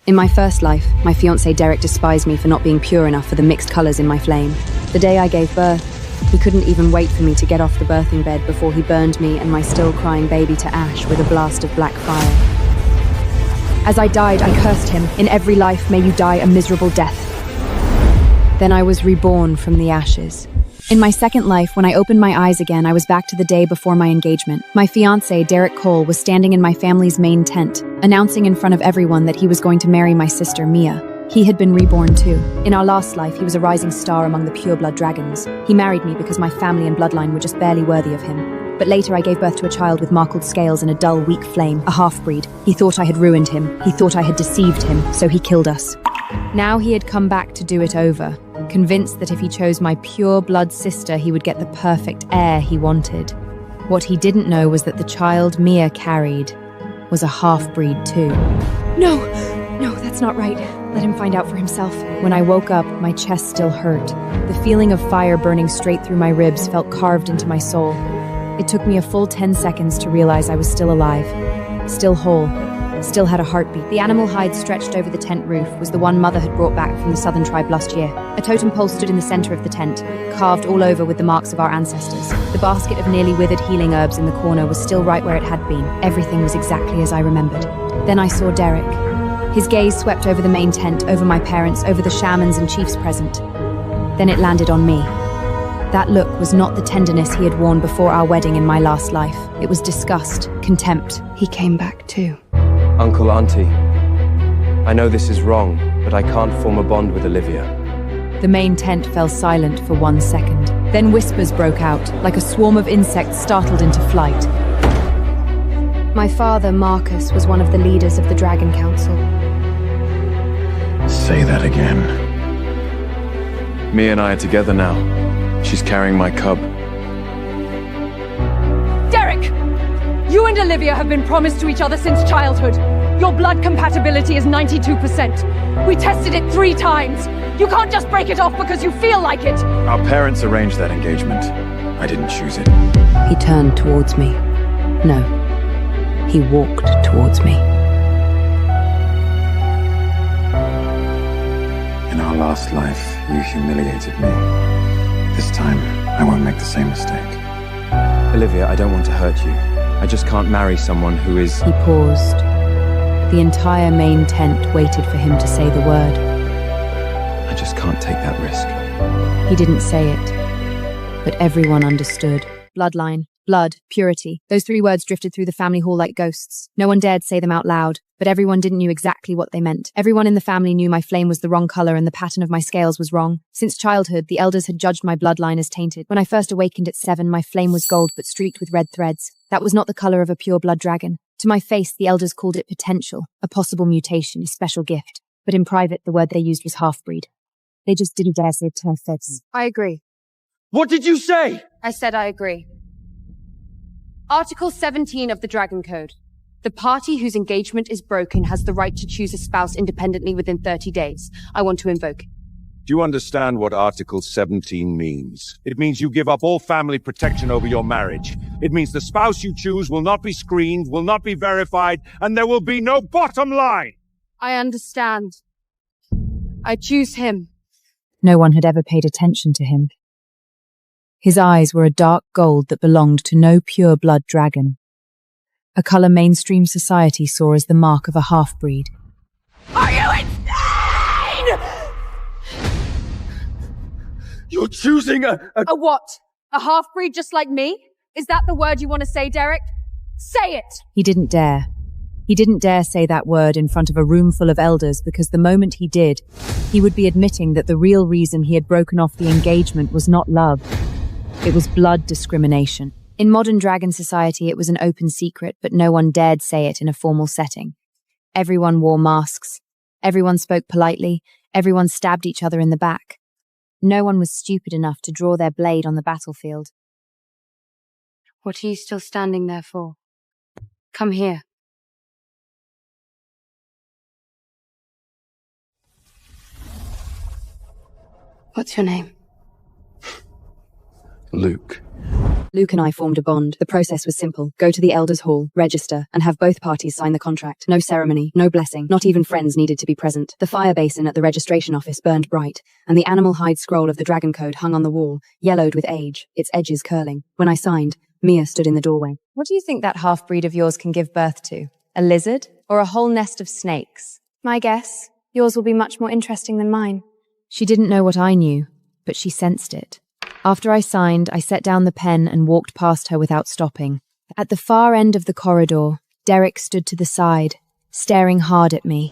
In my first life, my fiancé Derek despised me for not being pure enough for the mixed colors in my flame. The day I gave birth, he couldn't even wait for me to get off the birthing bed before he burned me and my still crying baby to ash with a blast of black fire. As I died, I cursed him. In every life, may you die a miserable death. Then I was reborn from the ashes. In my second life, when I opened my eyes again, I was back to the day before my engagement. My fiancé, Derek Cole, was standing in my family's main tent, announcing in front of everyone that he was going to marry my sister, Mia. He had been reborn too. In our last life, he was a rising star among the pureblood dragons. He married me because my family and bloodline were just barely worthy of him. But later I gave birth to a child with markled scales and a dull, weak flame, a half-breed. He thought I had ruined him. He thought I had deceived him, so he killed us. Now he had come back to do it over, convinced that if he chose my pure-blood sister, he would get the perfect heir he wanted. What he didn't know was that the child Mia carried was a half-breed too. No, that's not right. Let him find out for himself. When I woke up, my chest still hurt. The feeling of fire burning straight through my ribs felt carved into my soul. It took me a full 10 seconds to realize I was still alive, still whole, still had a heartbeat. The animal hide stretched over the tent roof was the one Mother had brought back from the southern tribe last year. A totem pole stood in the center of the tent, carved all over with the marks of our ancestors. The basket of nearly withered healing herbs in the corner was still right where it had been. Everything was exactly as I remembered. Then I saw Derek. His gaze swept over the main tent, over my parents, over the shamans and chiefs present. Then it landed on me. That look was not the tenderness he had worn before our wedding in my last life. It was disgust, contempt. He came back too. Uncle, Auntie, I know this is wrong, but I can't form a bond with Olivia. The main tent fell silent for 1 second. Then whispers broke out, like a swarm of insects startled into flight. My father, Marcus, was one of the leaders of the Dragon Council. Say that again. Mia and I are together now. She's carrying my cub. Derek! You and Olivia have been promised to each other since childhood. Your blood compatibility is 92%. We tested it 3 times. You can't just break it off because you feel like it. Our parents arranged that engagement. I didn't choose it. He turned towards me. No, he walked towards me. In our last life, you humiliated me. This time, I won't make the same mistake. Olivia, I don't want to hurt you. I just can't marry someone who is... He paused. The entire main tent waited for him to say the word. I just can't take that risk. He didn't say it, but everyone understood. Bloodline, blood, purity. Those 3 words drifted through the family hall like ghosts. No one dared say them out loud, but everyone didn't know exactly what they meant. Everyone in the family knew my flame was the wrong color and the pattern of my scales was wrong. Since childhood, the elders had judged my bloodline as tainted. When I first awakened at 7, my flame was gold but streaked with red threads. That was not the color of a pure blood dragon. To my face, the elders called it potential, a possible mutation, a special gift. But in private, the word they used was half-breed. They just didn't dare say it to her face. I agree. What did you say? I said I agree. Article 17 of the Dragon Code. The party whose engagement is broken has the right to choose a spouse independently within 30 days. I want to invoke it. Do you understand what Article 17 means? It means you give up all family protection over your marriage. It means the spouse you choose will not be screened, will not be verified, and there will be no bottom line. I understand. I choose him. No one had ever paid attention to him. His eyes were a dark gold that belonged to no pure-blood dragon, a color mainstream society saw as the mark of a half-breed. Are you insane? You're choosing a what? A half-breed just like me? Is that the word you want to say, Derek? Say it! He didn't dare. He didn't dare say that word in front of a room full of elders because the moment he did, he would be admitting that the real reason he had broken off the engagement was not love. It was blood discrimination. In modern dragon society, it was an open secret, but no one dared say it in a formal setting. Everyone wore masks. Everyone spoke politely. Everyone stabbed each other in the back. No one was stupid enough to draw their blade on the battlefield. What are you still standing there for? Come here. What's your name? Luke. Luke and I formed a bond. The process was simple. Go to the elders' hall, register, and have both parties sign the contract. No ceremony, no blessing, not even friends needed to be present. The fire basin at the registration office burned bright, and the animal hide scroll of the dragon code hung on the wall, yellowed with age, its edges curling. When I signed, Mia stood in the doorway. What do you think that half-breed of yours can give birth to? A lizard or a whole nest of snakes? My guess, yours will be much more interesting than mine. She didn't know what I knew, but she sensed it. After I signed, I set down the pen and walked past her without stopping. At the far end of the corridor, Derek stood to the side, staring hard at me.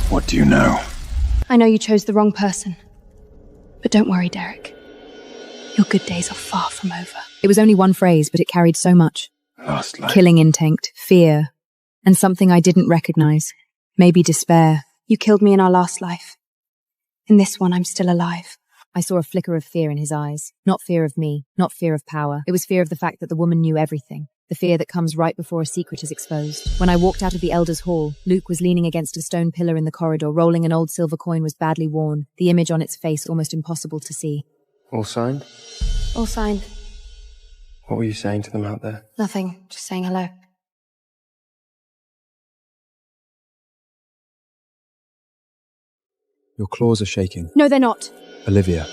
What do you know? I know you chose the wrong person. But don't worry, Derek. Your good days are far from over. It was only one phrase, but it carried so much. Last life. Killing intent, fear, and something I didn't recognize. Maybe despair. You killed me in our last life. In this one, I'm still alive. I saw a flicker of fear in his eyes. Not fear of me, not fear of power. It was fear of the fact that the woman knew everything. The fear that comes right before a secret is exposed. When I walked out of the elders' hall, Luke was leaning against a stone pillar in the corridor, rolling an old silver coin was badly worn, the image on its face almost impossible to see. All signed? All signed. What were you saying to them out there? Nothing, just saying hello. Your claws are shaking. No, they're not. Olivia.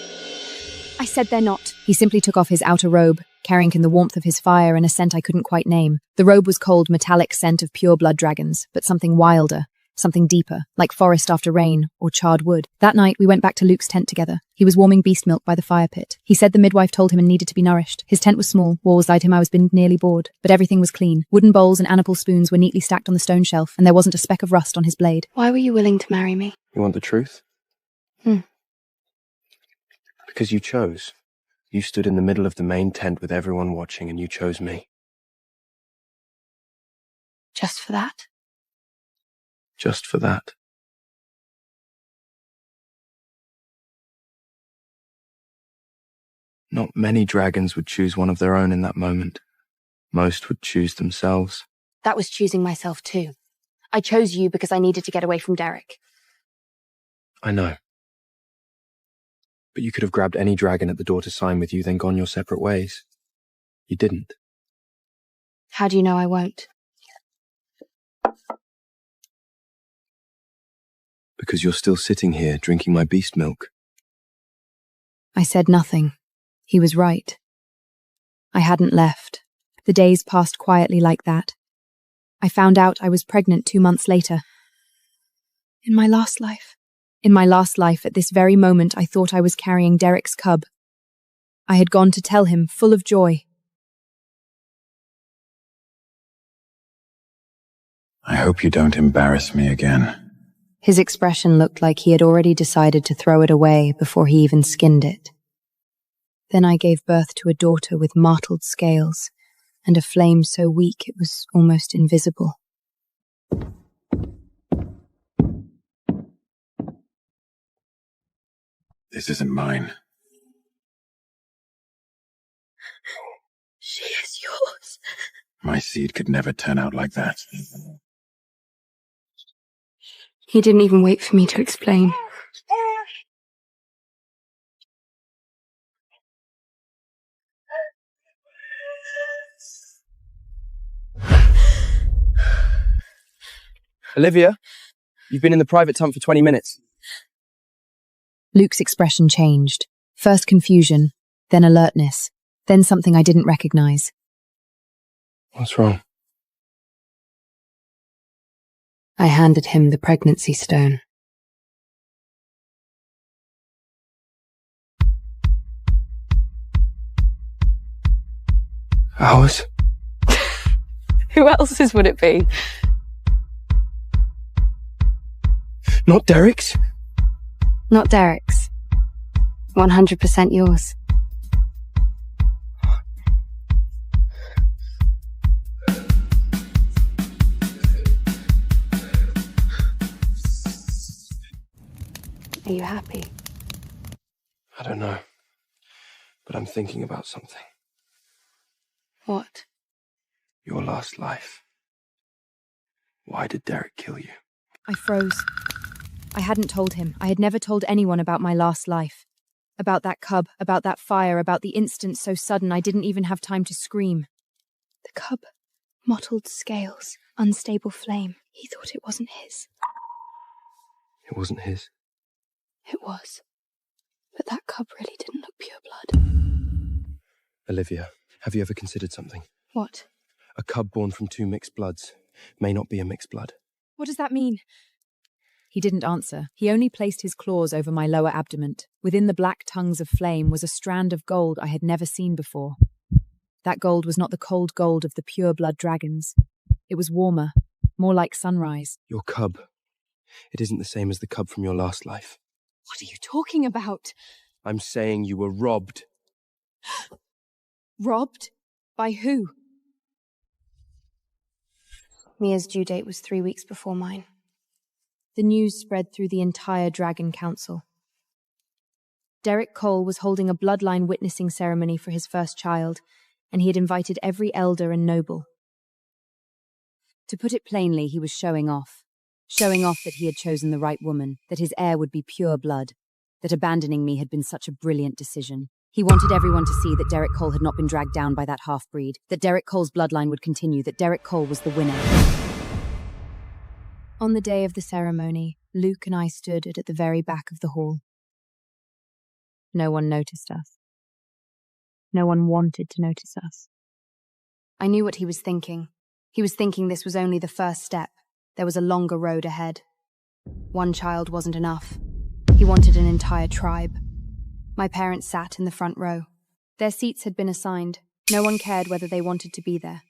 I said they're not. He simply took off his outer robe, carrying in the warmth of his fire and a scent I couldn't quite name. The robe was cold, metallic scent of pure blood dragons, but something wilder, something deeper, like forest after rain or charred wood. That night, we went back to Luke's tent together. He was warming beast milk by the fire pit. He said the midwife told him and needed to be nourished. His tent was small. Walls lied him I was been nearly bored. But everything was clean. Wooden bowls and anapple spoons were neatly stacked on the stone shelf, and there wasn't a speck of rust on his blade. Why were you willing to marry me? You want the truth? Hmm. Because you chose. You stood in the middle of the main tent with everyone watching, and you chose me. Just for that? Just for that. Not many dragons would choose one of their own in that moment. Most would choose themselves. That was choosing myself too. I chose you because I needed to get away from Derek. I know. But you could have grabbed any dragon at the door to sign with you, then gone your separate ways. You didn't. How do you know I won't? Because you're still sitting here drinking my beast milk. I said nothing. He was right. I hadn't left. The days passed quietly like that. I found out I was pregnant 2 months later. In my last life. In my last life, at this very moment, I thought I was carrying Derek's cub. I had gone to tell him, full of joy. I hope you don't embarrass me again. His expression looked like he had already decided to throw it away before he even skinned it. Then I gave birth to a daughter with mottled scales and a flame so weak it was almost invisible. This isn't mine. She is yours. My seed could never turn out like that. He didn't even wait for me to explain. Olivia, you've been in the private tent for 20 minutes. Luke's expression changed. First confusion, then alertness, then something I didn't recognize. What's wrong? I handed him the pregnancy stone. Ours? Who else's would it be? Not Derek's? Not Derek's. 100% yours. Are you happy? I don't know. But I'm thinking about something. What? Your last life. Why did Derek kill you? I froze. I hadn't told him. I had never told anyone about my last life. About that cub, about that fire, about the instant so sudden I didn't even have time to scream. The cub. Mottled scales, unstable flame. He thought it wasn't his. It wasn't his. It was. But that cub really didn't look pure blood. Olivia, have you ever considered something? What? A cub born from two mixed bloods may not be a mixed blood. What does that mean? He didn't answer. He only placed his claws over my lower abdomen. Within the black tongues of flame was a strand of gold I had never seen before. That gold was not the cold gold of the pure blood dragons. It was warmer, more like sunrise. Your cub. It isn't the same as the cub from your last life. What are you talking about? I'm saying you were robbed. Robbed? By who? Mia's due date was 3 weeks before mine. The news spread through the entire Dragon Council. Derek Cole was holding a bloodline witnessing ceremony for his first child, and he had invited every elder and noble. To put it plainly, he was showing off. Showing off that he had chosen the right woman, that his heir would be pure blood, that abandoning me had been such a brilliant decision. He wanted everyone to see that Derek Cole had not been dragged down by that half-breed, that Derek Cole's bloodline would continue, that Derek Cole was the winner. On the day of the ceremony, Luke and I stood at the very back of the hall. No one noticed us. No one wanted to notice us. I knew what he was thinking. He was thinking this was only the first step. There was a longer road ahead. One child wasn't enough. He wanted an entire tribe. My parents sat in the front row. Their seats had been assigned. No one cared whether they wanted to be there.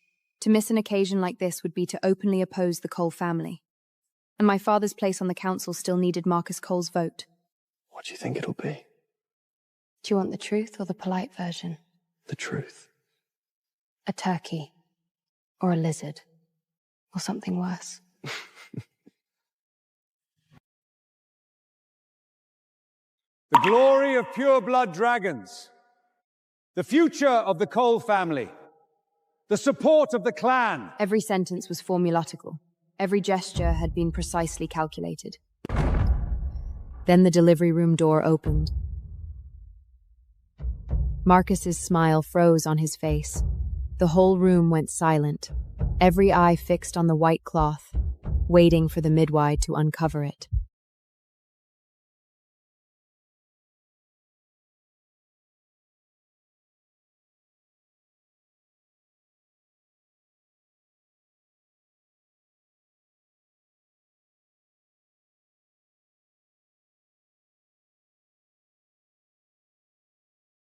To miss an occasion like this would be to openly oppose the Cole family. And my father's place on the council still needed Marcus Cole's vote. What do you think it'll be? Do you want the truth or the polite version? The truth. A turkey. Or a lizard. Or something worse. The glory of pure blood dragons. The future of the Cole family. The support of the clan. Every sentence was formulatical. Every gesture had been precisely calculated. Then the delivery room door opened. Marcus's smile froze on his face. The whole room went silent, every eye fixed on the white cloth, waiting for the midwife to uncover it.